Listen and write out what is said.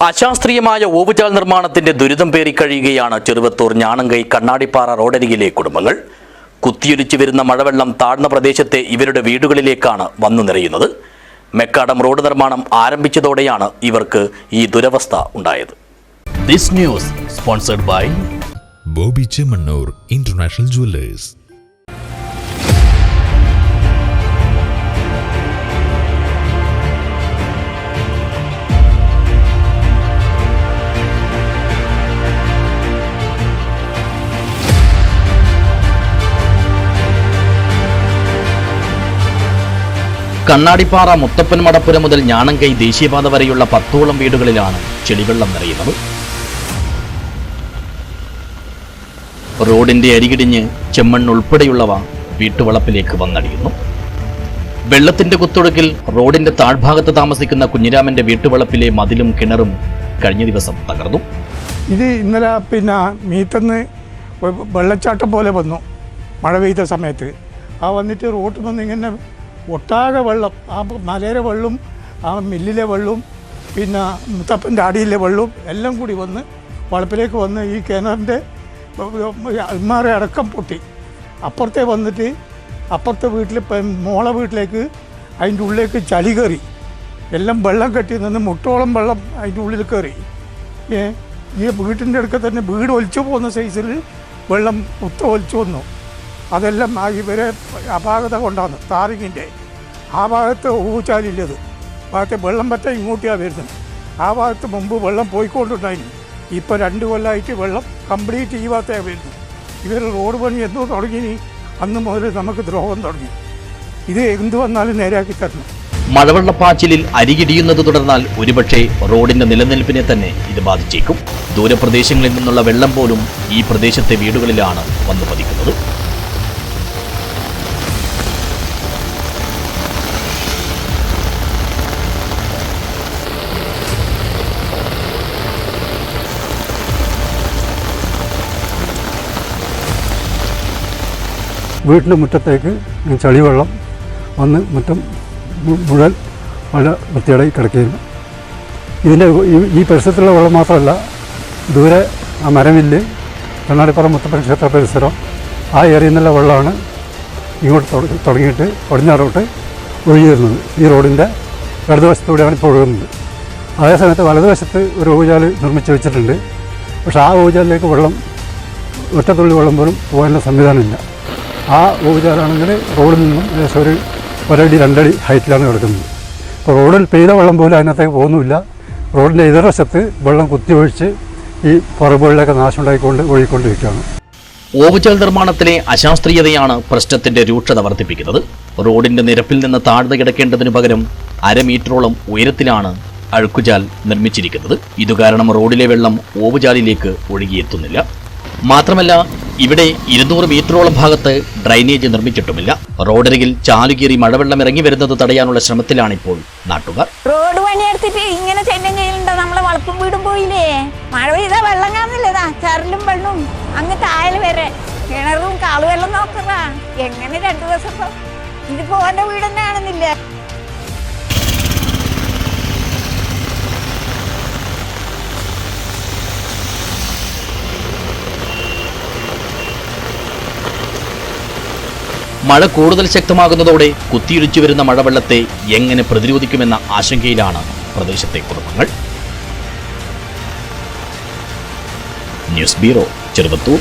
അശാസ്ത്രീയമായ ഓവുചാൽ നിർമ്മാണത്തിന്റെ ദുരിതം പേറിക്കഴിയുകയാണ് ചെറുവത്തൂർ ഞാണങ്കൈ കണ്ണാടിപ്പാറ റോഡരികിലെ കുടുംബങ്ങൾ. കുത്തിയൊലിച്ചു വരുന്ന മഴവെള്ളം താഴ്ന്ന പ്രദേശത്തെ ഇവരുടെ വീടുകളിലേക്കാണ് വന്നു നിറയുന്നത്. മെക്കാഡം റോഡ് നിർമ്മാണം ആരംഭിച്ചതോടെയാണ് ഇവർക്ക് ഈ ദുരവസ്ഥ ഉണ്ടായത്. This news sponsored by Boby Chemmanur international jewellers. Kannadippara Muthappan Madappura മുതൽ ഞാണങ്കൈ ദേശീയപാത വരെയുള്ള 10ഓളം വീടുകളിലാണ് ചെളിവെള്ളം നിറയുന്നത്. റോഡിന്റെ അരികിടിഞ്ഞ് ചെമ്മണ്ണ് ഉൾപ്പെടെയുള്ളവ വീട്ടുവളപ്പിലേക്ക് വന്നടിയുന്നു. വെള്ളത്തിന്റെ കുത്തൊഴുക്കിൽ റോഡിന്റെ താഴ്ഭാഗത്ത് താമസിക്കുന്ന കുഞ്ഞിരാമന്റെ വീട്ടുവളപ്പിലെ മതിലും കിണറും കഴിഞ്ഞ ദിവസം തകർന്നു. ഇത് ഇന്നലെ മീറ്റന്ന് വെള്ളച്ചാട്ടം പോലെ വന്നു മഴ പെയ്ത സമയത്ത്. വന്നിട്ട് റോട്ടിൽ നിന്ന് ഇങ്ങനെ ഒട്ടാകെ വെള്ളം, ആ മലയുടെ വെള്ളവും ആ മില്ലിലെ വെള്ളവും മുത്തപ്പൻ്റെ അടിയിലെ വെള്ളവും എല്ലാം കൂടി വന്ന് വളപ്പിലേക്ക് വന്ന് ഈ കിണറിൻ്റെ അൽമാര അടക്കം പൊട്ടി. അപ്പുറത്തെ വന്നിട്ട് അപ്പുറത്തെ വീട്ടിൽ മോളെ വീട്ടിലേക്ക് അതിൻ്റെ ഉള്ളിലേക്ക് ചളി കയറി. എല്ലാം വെള്ളം കെട്ടി നിന്ന് മുട്ടോളം വെള്ളം അതിൻ്റെ ഉള്ളിൽ കയറി. ഈ വീട്ടിൻ്റെ അടുക്ക തന്നെ വീട് ഒലിച്ചു പോകുന്ന സൈസിൽ വെള്ളം ഒലിച്ചു വന്നു. അതെല്ലാം ഇവരെ അപാകത കൊണ്ടാണ്. താറിങ്ങിൻ്റെ ആ ഭാഗത്ത് ഊച്ചാലില്ലത് ഭാഗത്തെ വെള്ളം പറ്റ ഇങ്ങോട്ടാണ് വരുന്നത്. ആ ഭാഗത്ത് മുമ്പ് വെള്ളം പോയിക്കൊണ്ടുണ്ടായിരുന്നു. ഇപ്പോൾ 2 കൊല്ലമായിട്ട് വെള്ളം കംപ്ലീറ്റ് ഈ ഭാഗത്താണ് വരുന്നത്. ഇവർ റോഡ് പണി എന്തോ തുടങ്ങി, അന്ന് മുതൽ നമുക്ക് ദ്രോഹം തുടങ്ങി. ഇത് എന്ത് വന്നാലും നേരെയാക്കി തരണം. മഴവെള്ളപ്പാച്ചിലിൽ അരികിടിയുന്നത് തുടർന്നാൽ ഒരുപക്ഷെ റോഡിന്റെ നിലനിൽപ്പിനെ തന്നെ ഇത് ബാധിച്ചേക്കും. ദൂരപ്രദേശങ്ങളിൽ നിന്നുള്ള വെള്ളം പോലും ഈ പ്രദേശത്തെ വീടുകളിലാണ് വന്നു പതിക്കുന്നത്. വീട്ടിൻ്റെ മുറ്റത്തേക്ക് ചളിവെള്ളം വന്ന് മുറ്റം മുഴുവൻ മഴ വൃത്തിയായി കിടക്കുകയാണ്. ഇതിൻ്റെ ഈ പരിസരത്തുള്ള വെള്ളം മാത്രമല്ല, ദൂരെ ആ മരമില്ല്, കണ്ണാടിപ്പാറ മുത്തപ്പൻ ക്ഷേത്ര പരിസരം, ആ ഏരിയയിൽ നിന്നുള്ള വെള്ളമാണ് ഇങ്ങോട്ട് തുടങ്ങിയിട്ട് പടിഞ്ഞാറോട്ട് ഒഴുകി വരുന്നത്. ഈ റോഡിൻ്റെ ഇടതുവശത്തൂടെയാണ് ഇപ്പോൾ ഒഴുകുന്നത്. അതേസമയത്ത് വലതുവശത്ത് ഒരു ഊജാൽ നിർമ്മിച്ച് വെച്ചിട്ടുണ്ട്. പക്ഷേ ആ ഊജാലിലേക്ക് വെള്ളം ഒറ്റത്തുള്ളി വെള്ളം പോലും പോകാനുള്ള സംവിധാനമില്ല. ആ ഊജാലാണെങ്കിൽ റോഡിൽ നിന്നും ഏകദേശം ഒരു 1 അടി 2 അടി ഹൈറ്റിലാണ് കിടക്കുന്നത്. അപ്പോൾ റോഡിൽ പെയ്ത വെള്ളം പോലും അതിനകത്തേക്ക് പോകുന്നുമില്ല. റോഡിൻ്റെ എതിർവശത്ത് വെള്ളം കുത്തിയൊഴിച്ച് ഈ പറമ്പുകളിലേക്ക് നാശം ഉണ്ടായിക്കൊണ്ട് ഒഴുകിക്കൊണ്ടിരിക്കുകയാണ്. ഓവുചാൽ നിർമ്മാണത്തിലെ അശാസ്ത്രീയതയാണ് പ്രശ്നത്തിന്റെ രൂക്ഷത വർദ്ധിപ്പിക്കുന്നത്. റോഡിന്റെ നിരപ്പിൽ നിന്ന് താഴ്ന്നു കിടക്കേണ്ടതിനു പകരം 1/2 മീറ്ററോളം ഉയരത്തിലാണ് അഴുക്കുചാൽ നിർമ്മിച്ചിരിക്കുന്നത്. ഇതുകാരണം റോഡിലെ വെള്ളം ഓവുചാലിലേക്ക് ഒഴുകിയെത്തുന്നില്ല. മാത്രമല്ല, ഇവിടെ 200 മീറ്ററോളം ഭാഗത്ത് ഡ്രൈനേജ് നിർമ്മിച്ചിട്ടുമില്ല. റോഡരികിൽ ചാലുകീറി മഴവെള്ളം ഇറങ്ങി വരുന്നത് തടയാനുള്ള ശ്രമത്തിലാണിപ്പോൾ നാട്ടുകാർ. റോഡ് പണിയെടുത്തിട്ട് ഇങ്ങനെ ചെന്നം കയ്യിലുണ്ടോ? നമ്മളെ വളപ്പും വീടും പോയില്ലേ? മഴ പെയ്താ വെള്ളം കാണുന്നില്ലതാ, ചരലും വെള്ളവും അങ്ങ് താഴെ വരെ കിണറും കാളുവെള്ളം നോക്കറ. എങ്ങനെ 2 ദിവസം ഇതിപ്പോ ഓന്റെ വീട് തന്നെ കാണുന്നില്ല. മഴ കൂടുതൽ ശക്തമാകുന്നതോടെ കുത്തിയൊലിച്ചു വരുന്ന മഴവെള്ളത്തെ എങ്ങനെ പ്രതിരോധിക്കുമെന്ന ആശങ്കയിലാണ് പ്രദേശത്തെ കുടുംബങ്ങൾ. News bureau, Cheruvathur.